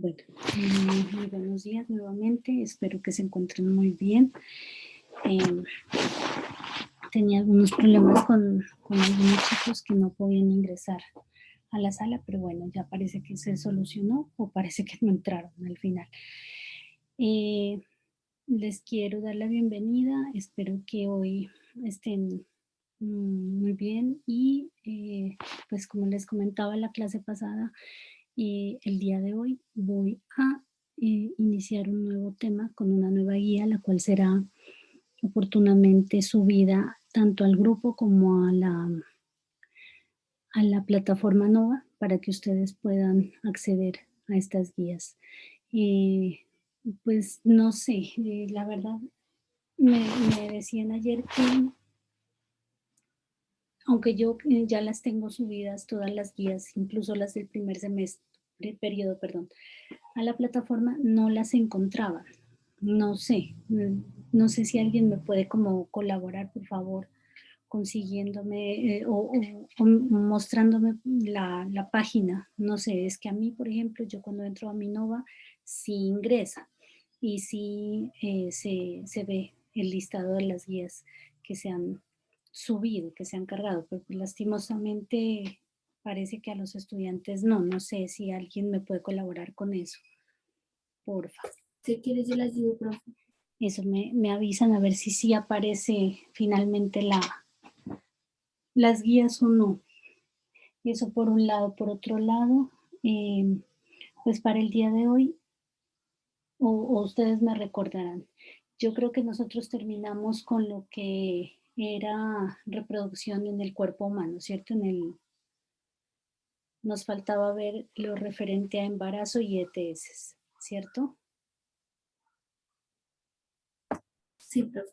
Bueno, muy buenos días nuevamente, espero que se encuentren muy bien. Eh, Tenía algunos problemas con algunos chicos que no podían ingresar a la sala, pero bueno, ya parece que se solucionó o parece que no entraron al final. Eh, Les quiero dar la bienvenida, espero que hoy estén muy bien y pues como les comentaba en la clase pasada, el día de hoy voy a iniciar un nuevo tema con una nueva guía, la cual será oportunamente subida tanto al grupo como a la plataforma Nova para que ustedes puedan acceder a estas guías. Eh, pues no sé, la verdad me, me decían ayer que aunque yo ya las tengo subidas todas las guías, incluso las del primer semestre, periodo, perdón, a la plataforma, no las encontraba. No sé, no sé si alguien me puede como colaborar, por favor, consiguiéndome o mostrándome la página. No sé, es que a mí, por ejemplo, yo cuando entro a Minova, sí ingresa y sí se ve el listado de las guías que se han subido, que se han cargado, pero pues, lastimosamente parece que a los estudiantes no. No sé si alguien me puede colaborar con eso, porfa. Si quieres, yo las digo, profe. Eso me avisan a ver si sí aparece finalmente las guías o no. Eso por un lado. Por otro lado, pues para el día de hoy, o ustedes me recordarán, yo creo que nosotros terminamos con lo que era reproducción en el cuerpo humano, ¿cierto? Nos faltaba ver lo referente a embarazo y ETS, ¿cierto? Sí, profe.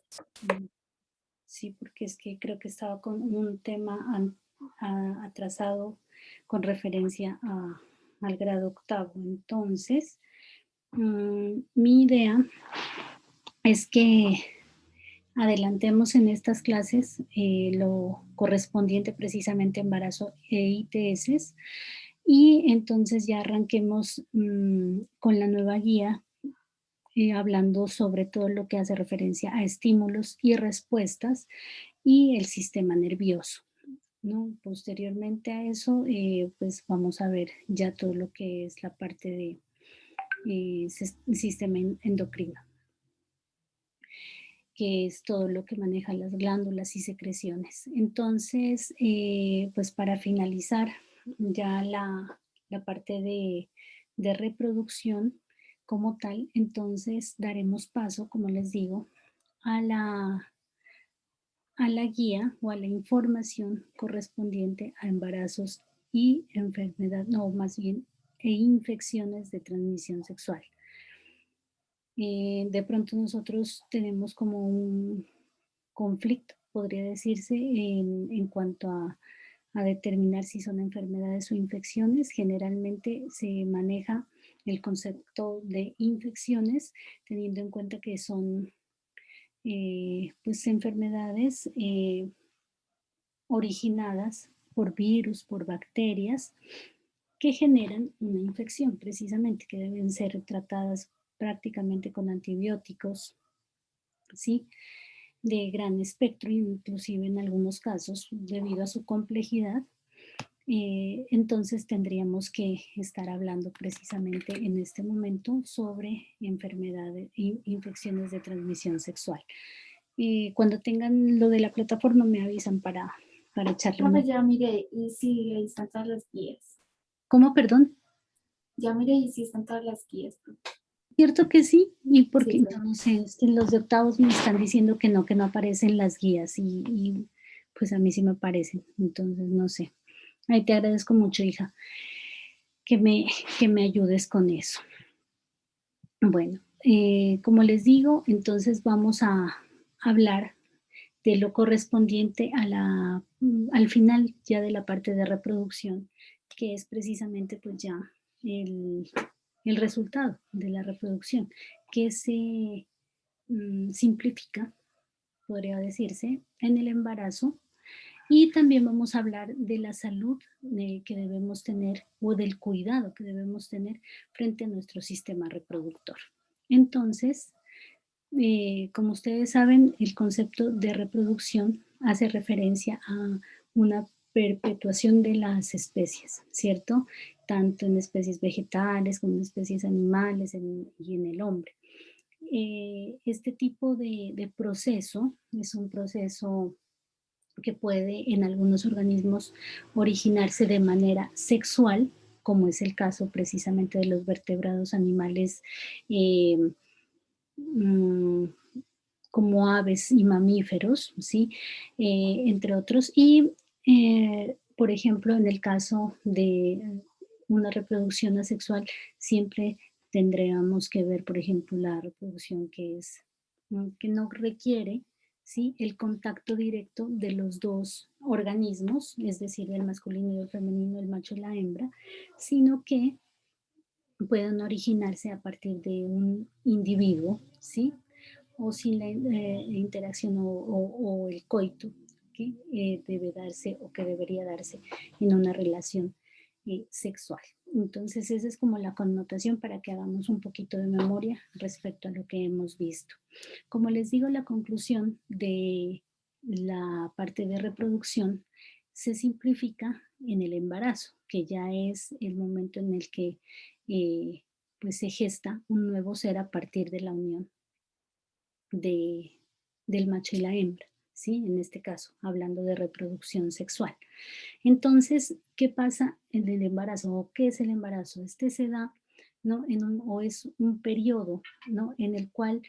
Sí, porque es que creo que estaba con un tema atrasado con referencia al grado octavo. Entonces, mi idea es que adelantemos en estas clases lo correspondiente precisamente a embarazo e ITS y entonces ya arranquemos con la nueva guía hablando sobre todo lo que hace referencia a estímulos y respuestas y el sistema nervioso, ¿no? Posteriormente a eso, pues vamos a ver ya todo lo que es la parte de sistema endocrino, que es todo lo que maneja las glándulas y secreciones. Entonces, pues para finalizar ya la parte de reproducción como tal, entonces daremos paso, como les digo, a la guía o a la información correspondiente a embarazos y enfermedad, no, más bien, e infecciones de transmisión sexual. De pronto nosotros tenemos como un conflicto, podría decirse, en cuanto a determinar si son enfermedades o infecciones. Generalmente se maneja el concepto de infecciones teniendo en cuenta que son pues enfermedades originadas por virus, por bacterias, que generan una infección precisamente, que deben ser tratadas prácticamente con antibióticos, ¿sí? De gran espectro, inclusive en algunos casos, debido a su complejidad. Entonces tendríamos que estar hablando precisamente en este momento sobre enfermedades e infecciones de transmisión sexual. Cuando tengan lo de la plataforma me avisan para echarle una. Profe, ya miré y sí, ahí están todas las guías. ¿Cómo, perdón? Ya miré y sí están todas las guías, profe. Cierto que sí, y Sí, porque yo profe. no sé, los de octavos me están diciendo que no aparecen las guías y pues a mí sí me aparecen, entonces no sé. Ahí te agradezco mucho, hija, que me, que me ayudes con eso. Bueno, como les digo, entonces vamos a hablar de lo correspondiente al final ya de la parte de reproducción, que es precisamente pues ya el, el resultado de la reproducción, que se simplifica, podría decirse, en el embarazo Y también vamos a hablar de la salud que debemos tener o del cuidado que debemos tener frente a nuestro sistema reproductor. Entonces, como ustedes saben, el concepto de reproducción hace referencia a una perpetuación de las especies, ¿cierto? Tanto en especies vegetales como en especies animales y en el hombre. Este tipo de proceso es un proceso que puede en algunos organismos originarse de manera sexual, como es el caso precisamente de los vertebrados animales eh, mm, como aves y mamíferos, ¿sí? Entre otros. Y, por ejemplo, en el caso de una reproducción asexual, siempre tendríamos que ver, por ejemplo, la reproducción que no requiere, ¿sí? El contacto directo de los dos organismos, es decir, del masculino y el femenino, el macho y la hembra, sino que pueden originarse a partir de un individuo, ¿sí? O sin la interacción o el coito que debe darse o que debería darse en una relación sexual. Entonces, esa es como la connotación para que hagamos un poquito de memoria respecto a lo que hemos visto. Como les digo, la conclusión de la parte de reproducción se simplifica en el embarazo, que ya es el momento en el que eh, pues se gesta un nuevo ser a partir de la unión de, del macho y la hembra, ¿sí? En este caso, hablando de reproducción sexual. Entonces, ¿qué pasa en el embarazo? ¿O qué es el embarazo? Este se da, ¿no? O es un periodo, ¿no? En el cual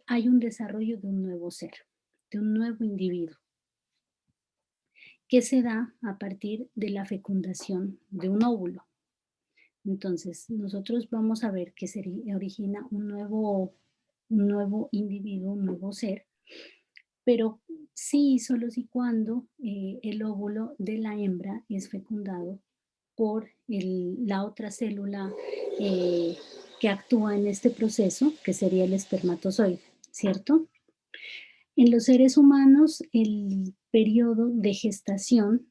hay un desarrollo de un nuevo ser, de un nuevo individuo, que se da a partir de la fecundación de un óvulo. Entonces, nosotros vamos a ver que se origina un nuevo individuo, un nuevo ser, pero sí, solo si cuando el óvulo de la hembra es fecundado por la otra célula eh, que actúa en este proceso, que sería el espermatozoide, ¿cierto? En los seres humanos, el periodo de gestación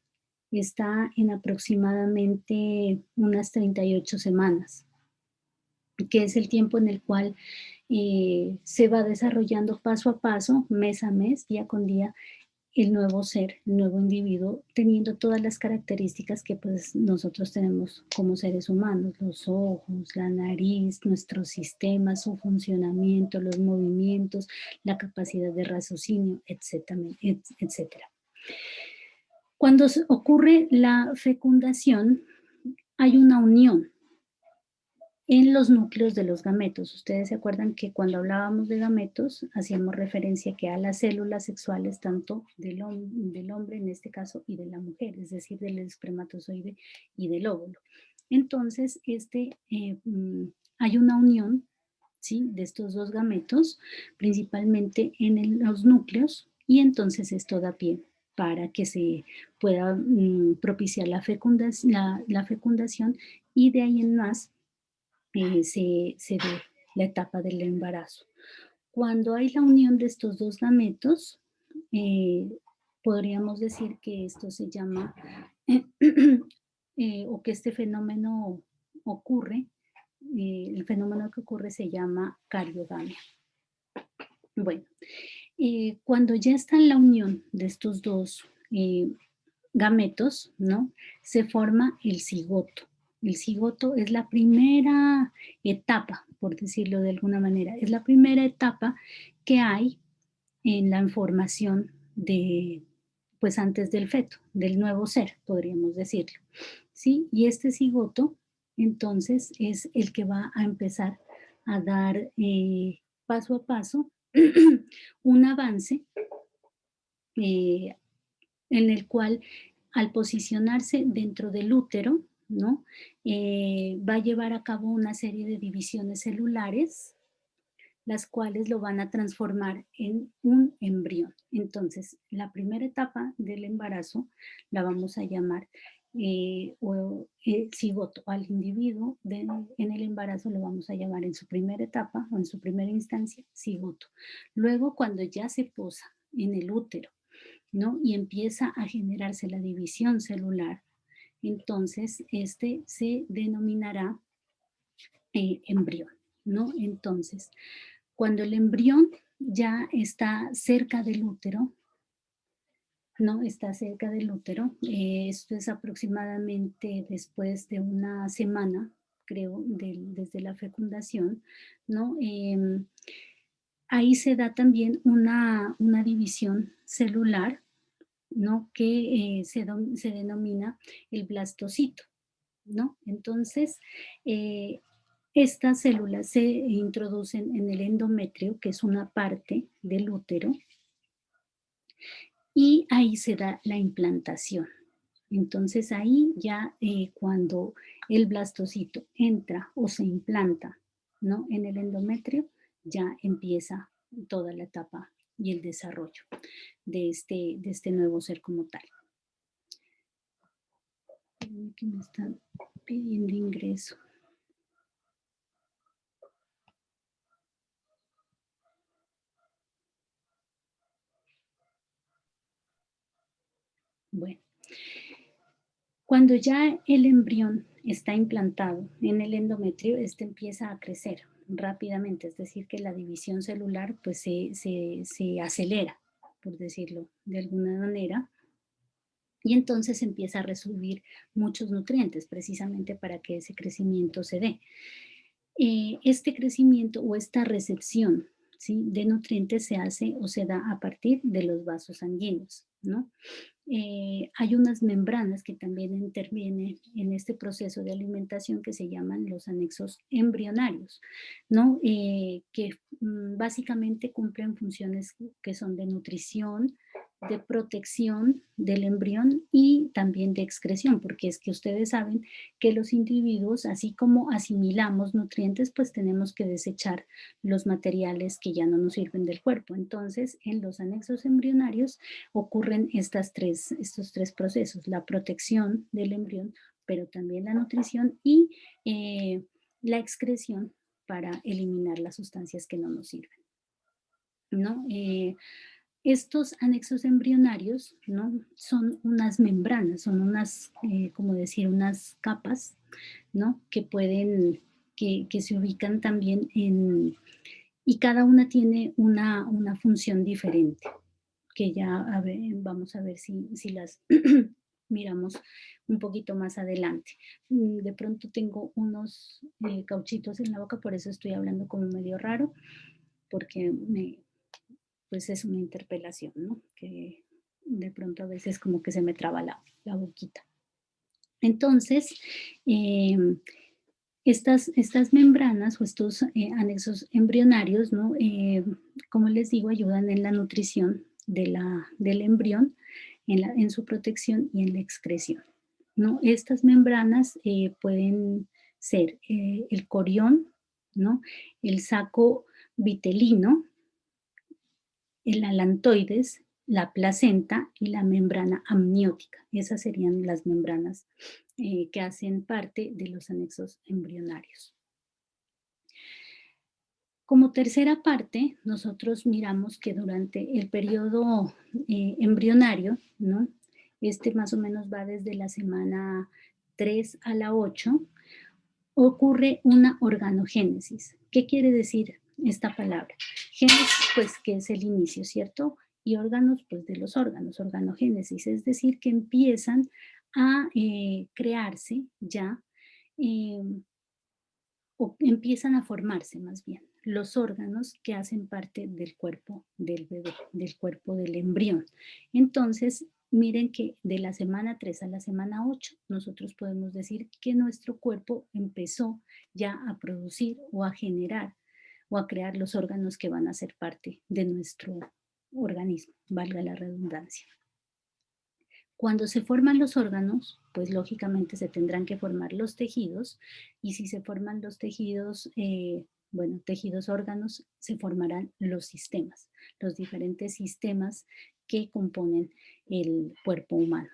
está en aproximadamente unas 38 semanas, que es el tiempo en el cual se va desarrollando paso a paso, mes a mes, día con día, el nuevo ser, el nuevo individuo, teniendo todas las características que pues nosotros tenemos como seres humanos, los ojos, la nariz, nuestro sistema, su funcionamiento, los movimientos, la capacidad de raciocinio, etcétera, etcétera. Cuando ocurre la fecundación, hay una unión en los núcleos de los gametos. Ustedes se acuerdan que cuando hablábamos de gametos hacíamos referencia que a las células sexuales tanto del hombre en este caso y de la mujer, es decir, del espermatozoide y del óvulo. Entonces, hay una unión, ¿sí?, de estos dos gametos, principalmente en los núcleos, y entonces esto da pie para que se pueda propiciar la fecundación y de ahí en más se dé la etapa del embarazo. Cuando hay la unión de estos dos gametos, eh, podríamos decir que esto se llama, o que este fenómeno ocurre, el fenómeno que ocurre se llama cariogamia. Bueno, cuando ya está en la unión de estos dos gametos, ¿no? Se forma el cigoto. El cigoto es la primera etapa, por decirlo de alguna manera, es la primera etapa que hay en la formación de, pues antes del feto, del nuevo ser, podríamos decirlo, ¿sí? Y este cigoto, entonces, es el que va a empezar a dar paso a paso un avance eh, en el cual al posicionarse dentro del útero, ¿no? Va a llevar a cabo una serie de divisiones celulares, las cuales lo van a transformar en un embrión. Entonces, la primera etapa del embarazo la vamos a llamar cigoto. Al individuo en el embarazo lo vamos a llamar en su primera etapa o en su primera instancia cigoto. Luego, cuando ya se posa en el útero ¿no? Y empieza a generarse la división celular. Entonces, este se denominará embrión, ¿no? Entonces, cuando el embrión ya está cerca del útero, ¿no? Está cerca del útero, esto es aproximadamente después de una semana, creo, desde la fecundación, ¿no? Ahí se da también una división celular, ¿no? Que se denomina el blastocito, ¿no? Entonces, estas células se introducen en el endometrio, que es una parte del útero, y ahí se da la implantación. Entonces ahí ya cuando el blastocito entra o se implanta, ¿no? En el endometrio, ya empieza toda la etapa y el desarrollo de este nuevo ser como tal. Aquí me están pidiendo ingreso. Bueno, cuando ya el embrión está implantado en el endometrio, este empieza a crecer rápidamente, es decir, que la división celular pues se acelera, por decirlo de alguna manera, y entonces empieza a recibir muchos nutrientes precisamente para que ese crecimiento se dé. Este crecimiento o esta recepción, ¿sí?, de nutrientes se hace o se da a partir de los vasos sanguíneos, ¿no? Hay unas membranas que también intervienen en este proceso de alimentación que se llaman los anexos embrionarios, ¿no? Que básicamente cumplen funciones que son de nutrición, de protección del embrión y también de excreción, porque es que ustedes saben que los individuos, así como asimilamos nutrientes, pues tenemos que desechar los materiales que ya no nos sirven del cuerpo. Entonces, en los anexos embrionarios ocurren estos tres procesos, la protección del embrión, pero también la nutrición y la excreción para eliminar las sustancias que no nos sirven, ¿no? Estos anexos embrionarios, ¿no?, son unas membranas, son unas, como decir, unas capas, ¿no?, que pueden, que se ubican también en, y cada una tiene una función diferente, que ya vamos a ver si las miramos un poquito más adelante. De pronto tengo unos cauchitos en la boca, por eso estoy hablando como medio raro, porque pues es una interpelación, ¿no? Que de pronto a veces como que se me traba la boquita. Entonces, estas membranas o estos anexos embrionarios, ¿no? Como les digo, ayudan en la nutrición del embrión, en su protección y en la excreción, ¿no? Estas membranas pueden ser el corión, ¿no?, el saco vitelino, el alantoides, la placenta y la membrana amniótica. Esas serían las membranas que hacen parte de los anexos embrionarios. Como tercera parte, nosotros miramos que durante el periodo embrionario, ¿no?, este más o menos va desde la semana 3 a la 8, ocurre una organogénesis. ¿Qué quiere decir esta palabra? Génesis, pues, que es el inicio, ¿cierto? Y órganos, pues, de los órganos, organogénesis, es decir, que empiezan a crearse ya, eh, o empiezan a formarse más bien, los órganos que hacen parte del cuerpo del bebé, del cuerpo del embrión. Entonces, miren que de la semana 3 a la semana 8, nosotros podemos decir que nuestro cuerpo empezó ya a producir o a generar o a crear los órganos que van a ser parte de nuestro organismo, valga la redundancia. Cuando se forman los órganos, pues lógicamente se tendrán que formar los tejidos, y si se forman los tejidos, bueno, tejidos, órganos, se formarán los sistemas, los diferentes sistemas que componen el cuerpo humano.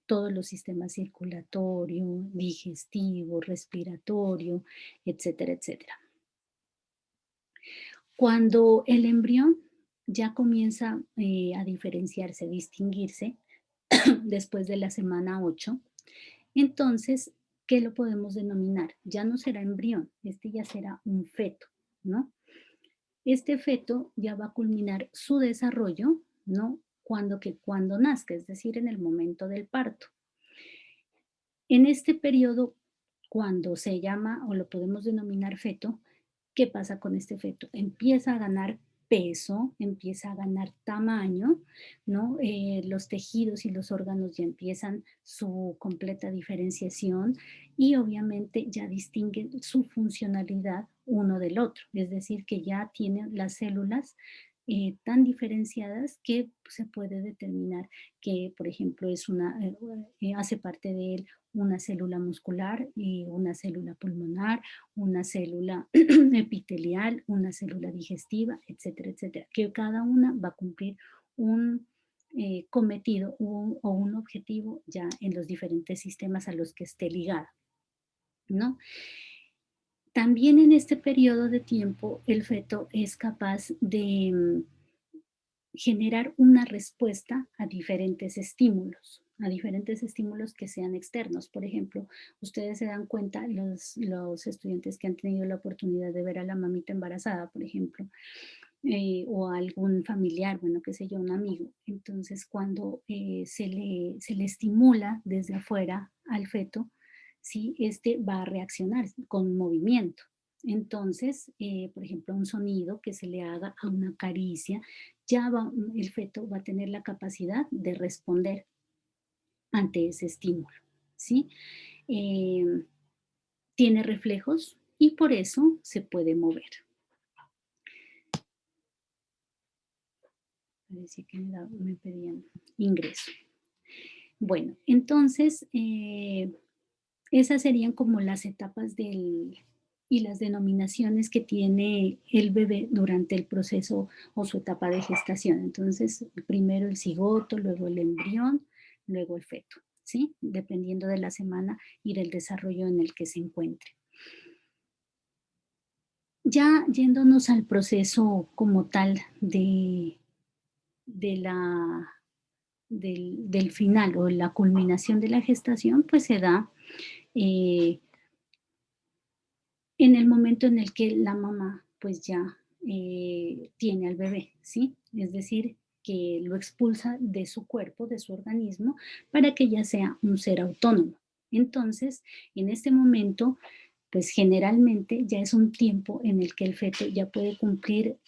Todos los sistemas circulatorio, digestivo, respiratorio, etcétera, etcétera. Cuando el embrión ya comienza a diferenciarse, distinguirse después de la semana 8. Entonces, ¿qué lo podemos denominar? Ya no será embrión, este ya será un feto, ¿no? Este feto ya va a culminar su desarrollo, ¿no? Cuando nazca, es decir, en el momento del parto. En este periodo, cuando se llama o lo podemos denominar feto, ¿qué pasa con este feto? Empieza a ganar peso, empieza a ganar tamaño, ¿no? Los tejidos y los órganos ya empiezan su completa diferenciación y obviamente ya distinguen su funcionalidad uno del otro, es decir, que ya tienen las células tan diferenciadas que se puede determinar que, por ejemplo, hace parte de él una célula muscular y una célula pulmonar, una célula epitelial, una célula digestiva, etcétera, etcétera, que cada una va a cumplir un cometido o un objetivo ya en los diferentes sistemas a los que esté ligada, ¿no? También en este periodo de tiempo el feto es capaz de generar una respuesta a diferentes estímulos que sean externos. Por ejemplo, ustedes se dan cuenta, los estudiantes que han tenido la oportunidad de ver a la mamita embarazada, por ejemplo, o a algún familiar, bueno, qué sé yo, un amigo. Entonces, cuando se le estimula desde afuera al feto, ¿sí? Este va a reaccionar con movimiento. Entonces, por ejemplo, un sonido que se le haga a una caricia, el feto va a tener la capacidad de responder ante ese estímulo, ¿sí? Eh, Tiene reflejos y por eso se puede mover. Parecía que me pedían ingreso. Bueno, entonces, esas serían como las etapas y las denominaciones que tiene el bebé durante el proceso o su etapa de gestación. Entonces, primero el cigoto, luego el embrión, luego el feto, ¿sí? Dependiendo de la semana y del desarrollo en el que se encuentre. Ya yéndonos al proceso como tal de la, del final o la culminación de la gestación, pues se da eh, en el momento en el que la mamá pues ya tiene al bebé, ¿sí? Es decir, que lo expulsa de su cuerpo, de su organismo, para que ya sea un ser autónomo. Entonces, en este momento, pues generalmente ya es un tiempo en el que el feto ya puede cumplir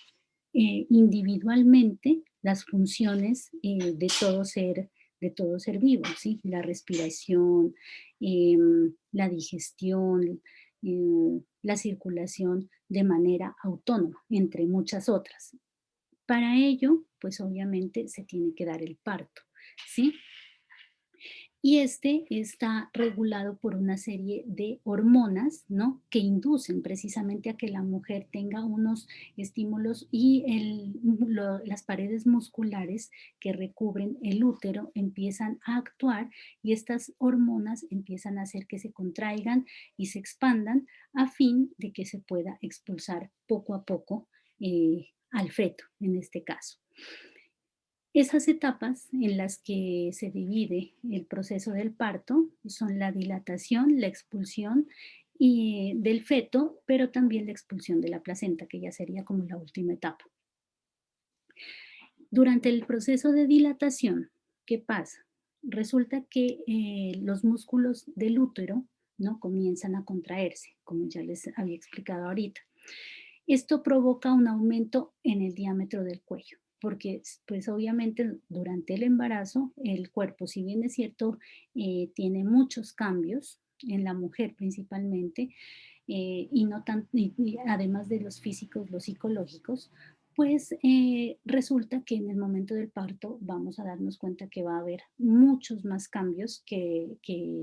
individualmente las funciones de todo ser vivo, ¿sí? La respiración, la digestión, la circulación de manera autónoma, entre muchas otras. Para ello, pues obviamente se tiene que dar el parto, ¿sí? Y este está regulado por una serie de hormonas, ¿no? Que inducen precisamente a que la mujer tenga unos estímulos y las paredes musculares que recubren el útero empiezan a actuar y estas hormonas empiezan a hacer que se contraigan y se expandan a fin de que se pueda expulsar poco a poco al feto, en este caso. Esas etapas en las que se divide el proceso del parto son la dilatación, la expulsión del feto, pero también la expulsión de la placenta, que ya sería como la última etapa. Durante el proceso de dilatación, ¿qué pasa? Resulta que los músculos del útero, ¿no? Comienzan a contraerse, como ya les había explicado ahorita. Esto provoca un aumento en el diámetro del cuello, porque pues obviamente durante el embarazo el cuerpo, si bien es cierto, tiene muchos cambios en la mujer principalmente, y no y además de los físicos, los psicológicos, pues resulta que en el momento del parto vamos a darnos cuenta que va a haber muchos más cambios que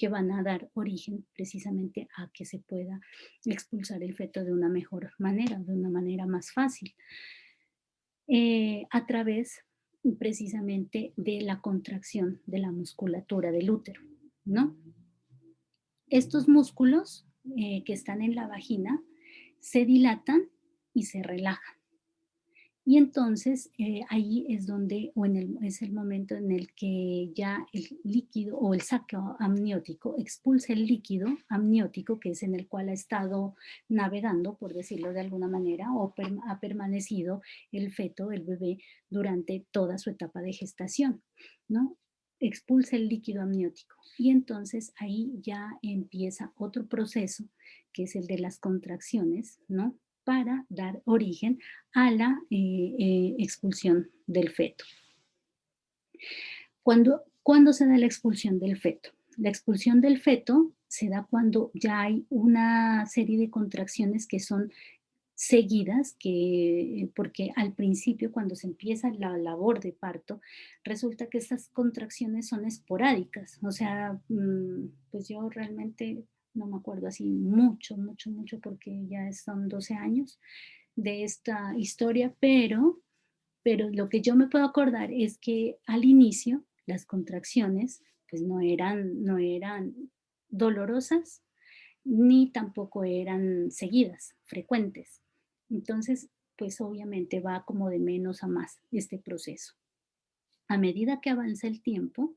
van a dar origen precisamente a que se pueda expulsar el feto de una mejor manera, de una manera más fácil, a través precisamente de la contracción de la musculatura del útero, ¿no? Estos músculos que están en la vagina se dilatan y se relajan. Y entonces ahí es donde, es el momento en el que ya el líquido o el saco amniótico expulsa el líquido amniótico, que es en el cual ha estado navegando, por decirlo de alguna manera, o ha permanecido el feto, el bebé, durante toda su etapa de gestación, ¿no? Expulsa el líquido amniótico y entonces ahí ya empieza otro proceso, que es el de las contracciones, ¿no? Para dar origen a la expulsión del feto. ¿Cuándo se da la expulsión del feto? La expulsión del feto se da cuando ya hay una serie de contracciones que son seguidas, porque al principio, cuando se empieza la labor de parto, resulta que estas contracciones son esporádicas. O sea, pues yo realmente no me acuerdo así mucho, mucho, mucho, porque ya son 12 años de esta historia, pero lo que yo me puedo acordar es que al inicio las contracciones pues no eran dolorosas ni tampoco eran seguidas, frecuentes. Entonces, pues obviamente va como de menos a más este proceso. A medida que avanza el tiempo,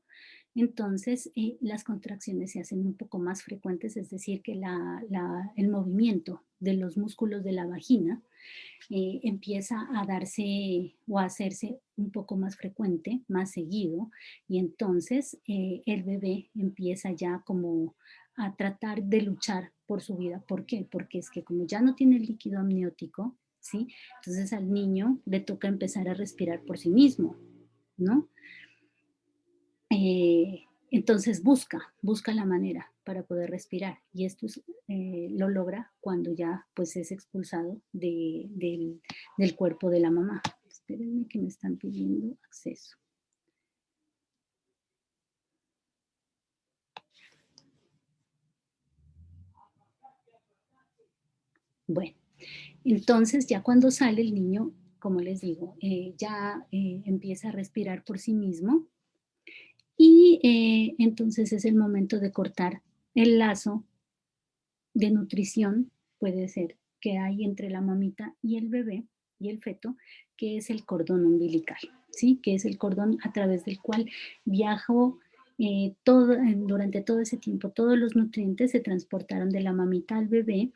entonces las contracciones se hacen un poco más frecuentes, es decir, que el movimiento de los músculos de la vagina empieza a darse o a hacerse un poco más frecuente, más seguido, y entonces el bebé empieza ya como a tratar de luchar por su vida. ¿Por qué? Porque es que como ya no tiene el líquido amniótico, ¿sí? Entonces al niño le toca empezar a respirar por sí mismo, ¿no? Entonces busca la manera para poder respirar y esto lo logra cuando ya pues es expulsado del cuerpo de la mamá. Espérenme que me están pidiendo acceso. Bueno, entonces ya cuando sale el niño, como les digo, ya empieza a respirar por sí mismo y entonces es el momento de cortar el lazo de nutrición, puede ser, que hay entre la mamita y el bebé y el feto, que es el cordón umbilical, ¿sí? Que es el cordón a través del cual viajó durante todo ese tiempo. Todos los nutrientes se transportaron de la mamita al bebé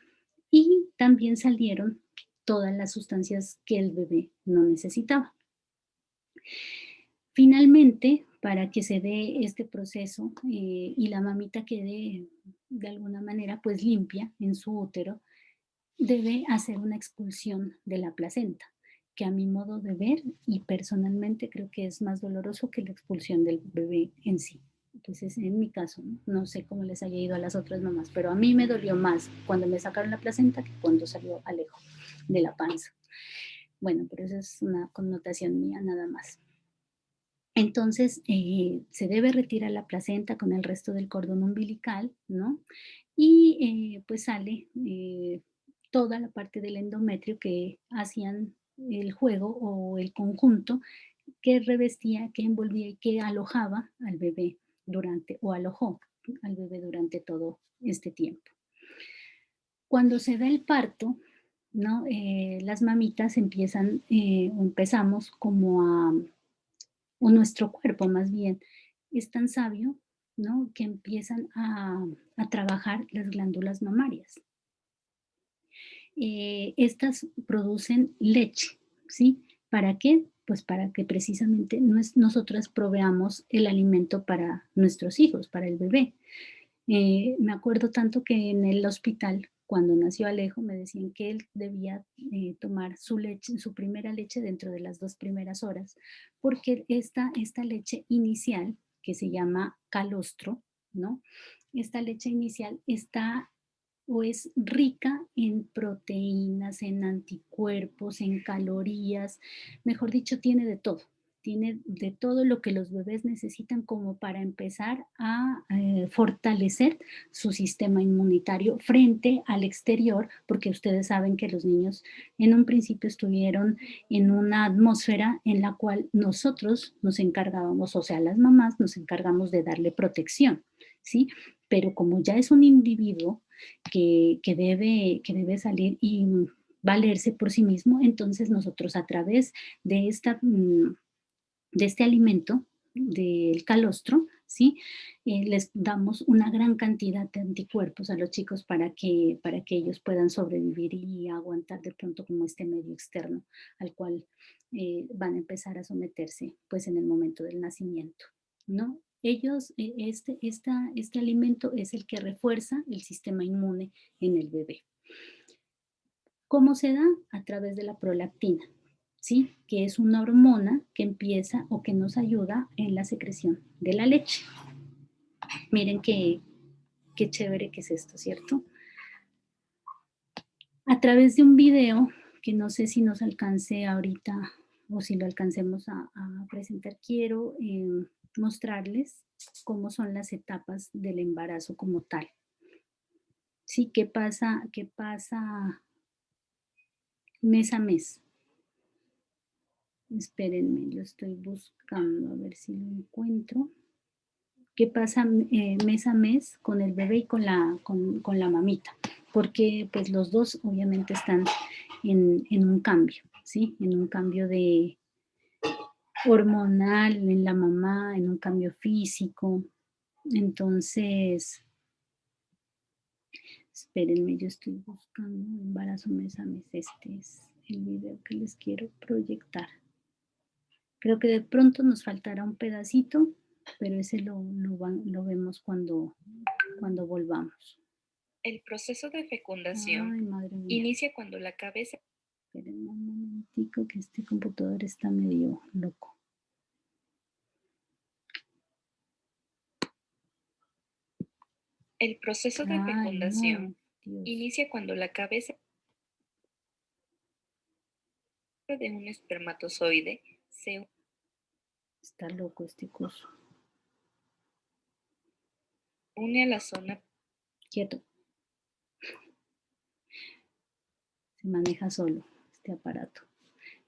y también salieron todas las sustancias que el bebé no necesitaba. Finalmente, para que se dé este proceso y la mamita quede de alguna manera pues limpia en su útero, debe hacer una expulsión de la placenta, que a mi modo de ver y personalmente creo que es más doloroso que la expulsión del bebé en sí. Entonces, en mi caso, no sé cómo les haya ido a las otras mamás, pero a mí me dolió más cuando me sacaron la placenta que cuando salió Alejo de la panza. Bueno, pero esa es una connotación mía nada más. Entonces, se debe retirar la placenta con el resto del cordón umbilical, ¿no? Y pues sale toda la parte del endometrio que hacían el juego o el conjunto que revestía, que envolvía y que alojaba al bebé o alojó al bebé durante todo este tiempo. Cuando se da el parto, ¿no? Las mamitas empezamos como o nuestro cuerpo más bien, es tan sabio, ¿no? Que empiezan a trabajar las glándulas mamarias. Estas producen leche, ¿sí? ¿Para qué? Pues para que precisamente nosotras proveamos el alimento para nuestros hijos, para el bebé. Me acuerdo tanto que en el hospital, cuando nació Alejo, me decían que él debía tomar su primera leche dentro de las 2 primeras horas, porque esta leche inicial, que se llama calostro, ¿no? Esta leche inicial está o es rica en proteínas, en anticuerpos, en calorías, mejor dicho, tiene de todo lo que los bebés necesitan como para empezar a fortalecer su sistema inmunitario frente al exterior, porque ustedes saben que los niños en un principio estuvieron en una atmósfera en la cual nosotros nos encargábamos, o sea, las mamás nos encargamos de darle protección, ¿sí? Pero como ya es un individuo que debe salir y valerse por sí mismo, entonces nosotros a través de de este alimento, del calostro, ¿sí? Les damos una gran cantidad de anticuerpos a los chicos para que ellos puedan sobrevivir y aguantar de pronto como este medio externo al cual van a empezar a someterse pues en el momento del nacimiento, ¿no? Ellos, este alimento es el que refuerza el sistema inmune en el bebé. ¿Cómo se da? A través de la prolactina, ¿sí? Que es una hormona que empieza o que nos ayuda en la secreción de la leche. Miren qué chévere que es esto, ¿cierto? A través de un video, que no sé si nos alcance ahorita o si lo alcancemos a presentar, quiero mostrarles cómo son las etapas del embarazo como tal. ¿Sí? ¿Qué pasa mes a mes? Espérenme, lo estoy buscando a ver si lo encuentro. ¿Qué pasa mes a mes con el bebé y con la mamita? Porque pues los dos obviamente están en un cambio, ¿sí? En un cambio de hormonal en la mamá, en un cambio físico. Entonces, espérenme, yo estoy buscando embarazo mes a mes. Este es el video que les quiero proyectar. Creo que de pronto nos faltará un pedacito, pero ese lo vemos cuando volvamos. El proceso de Ay, fecundación madre mía. inicia cuando la cabeza... Esperen un momentico que este computador está medio loco. El proceso de Ay, fecundación no, Dios. inicia cuando la cabeza de un espermatozoide se Está loco este coso. une a la zona Quieto. Se maneja solo este aparato.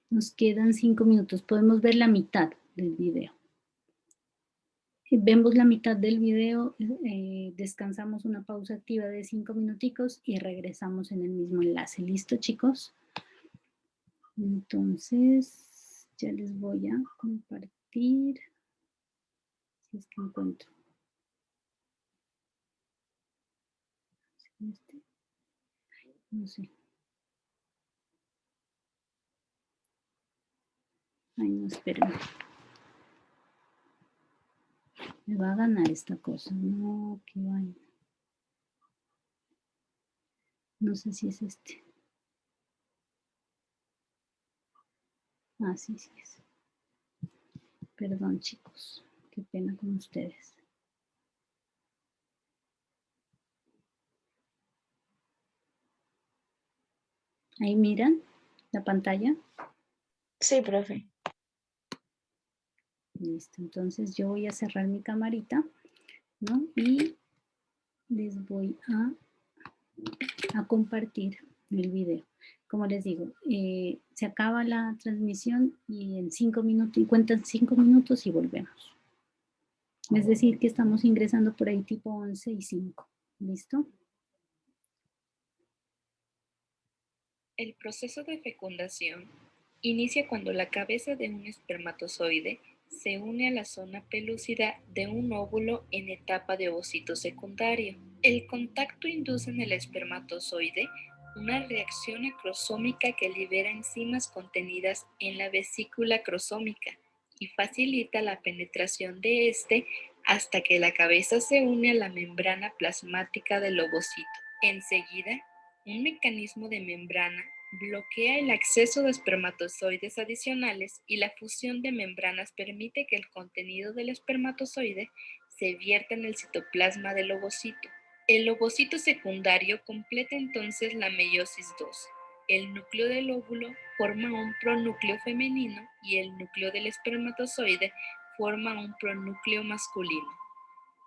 Nos quedan 5 minutos. Podemos ver la mitad del video. Vemos la mitad del video, descansamos una pausa activa de 5 minuticos y regresamos en el mismo enlace. ¿Listo, chicos? Entonces, ya les voy a compartir. Si es que encuentro. No sé. Ay, no, espérenme. Me va a ganar esta cosa. No, qué vaina. No sé si es este. Ah, sí, sí es. Perdón, chicos. Qué pena con ustedes. Ahí miran la pantalla. Sí, profe. Listo. Entonces yo voy a cerrar mi camarita, ¿no? Y les voy a compartir el video. Como les digo, se acaba la transmisión y en 5 minutos, y cuentan 5 minutos y volvemos. Es decir, que estamos ingresando por ahí tipo 11:05. ¿Listo? El proceso de fecundación inicia cuando la cabeza de un espermatozoide se une a la zona pelúcida de un óvulo en etapa de ovocito secundario. El contacto induce en el espermatozoide una reacción acrosómica que libera enzimas contenidas en la vesícula crosómica y facilita la penetración de este hasta que la cabeza se une a la membrana plasmática del ovocito. Enseguida, un mecanismo de membrana bloquea el acceso de espermatozoides adicionales y la fusión de membranas permite que el contenido del espermatozoide se vierta en el citoplasma del ovocito. El ovocito secundario completa entonces la meiosis II. El núcleo del óvulo forma un pronúcleo femenino y el núcleo del espermatozoide forma un pronúcleo masculino.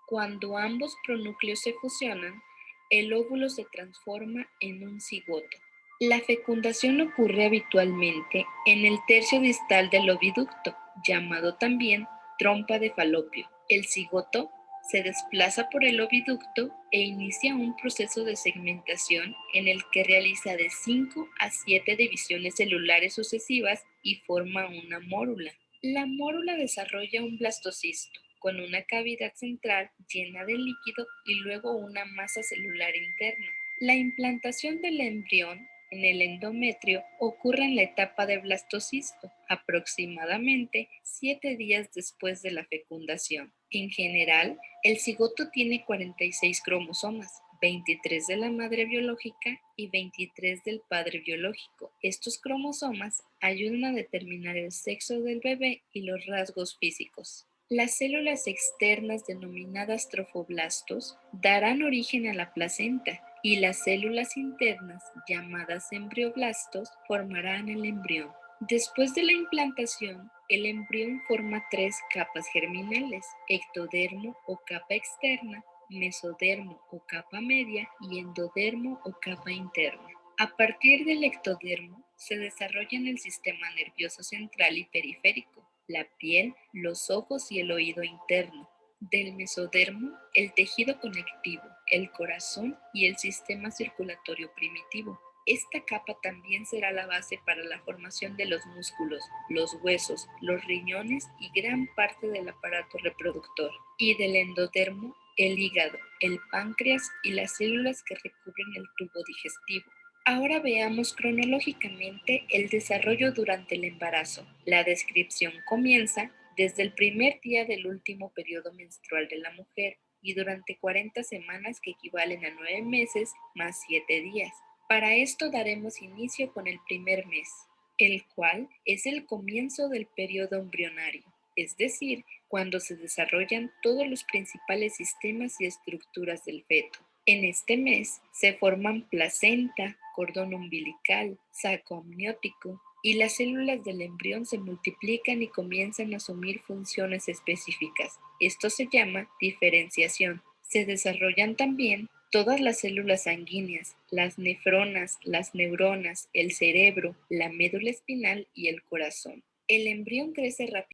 Cuando ambos pronúcleos se fusionan, el óvulo se transforma en un cigoto. La fecundación ocurre habitualmente en el tercio distal del oviducto, llamado también trompa de falopio. El cigoto Se desplaza por el oviducto e inicia un proceso de segmentación en el que realiza de 5 a 7 divisiones celulares sucesivas y forma una mórula. La mórula desarrolla un blastocisto con una cavidad central llena de líquido y luego una masa celular interna. La implantación del embrión en el endometrio ocurre en la etapa de blastocisto, aproximadamente 7 días después de la fecundación. En general, el cigoto tiene 46 cromosomas, 23 de la madre biológica y 23 del padre biológico. Estos cromosomas ayudan a determinar el sexo del bebé y los rasgos físicos. Las células externas denominadas trofoblastos darán origen a la placenta y las células internas llamadas embrioblastos formarán el embrión. Después de la implantación, el embrión forma 3 capas germinales: ectodermo o capa externa, mesodermo o capa media y endodermo o capa interna. A partir del ectodermo se desarrollan el sistema nervioso central y periférico, la piel, los ojos y el oído interno. Del mesodermo, el tejido conectivo, el corazón y el sistema circulatorio primitivo. Esta capa también será la base para la formación de los músculos, los huesos, los riñones y gran parte del aparato reproductor. Y del endodermo, el hígado, el páncreas y las células que recubren el tubo digestivo. Ahora veamos cronológicamente el desarrollo durante el embarazo. La descripción comienza desde el primer día del último periodo menstrual de la mujer y durante 40 semanas, que equivalen a 9 meses más 7 días. Para esto daremos inicio con el primer mes, el cual es el comienzo del periodo embrionario, es decir, cuando se desarrollan todos los principales sistemas y estructuras del feto. En este mes se forman placenta, cordón umbilical, saco amniótico, y las células del embrión se multiplican y comienzan a asumir funciones específicas. Esto se llama diferenciación. Se desarrollan también todas las células sanguíneas, las nefronas, las neuronas, el cerebro, la médula espinal y el corazón. El embrión crece rápidamente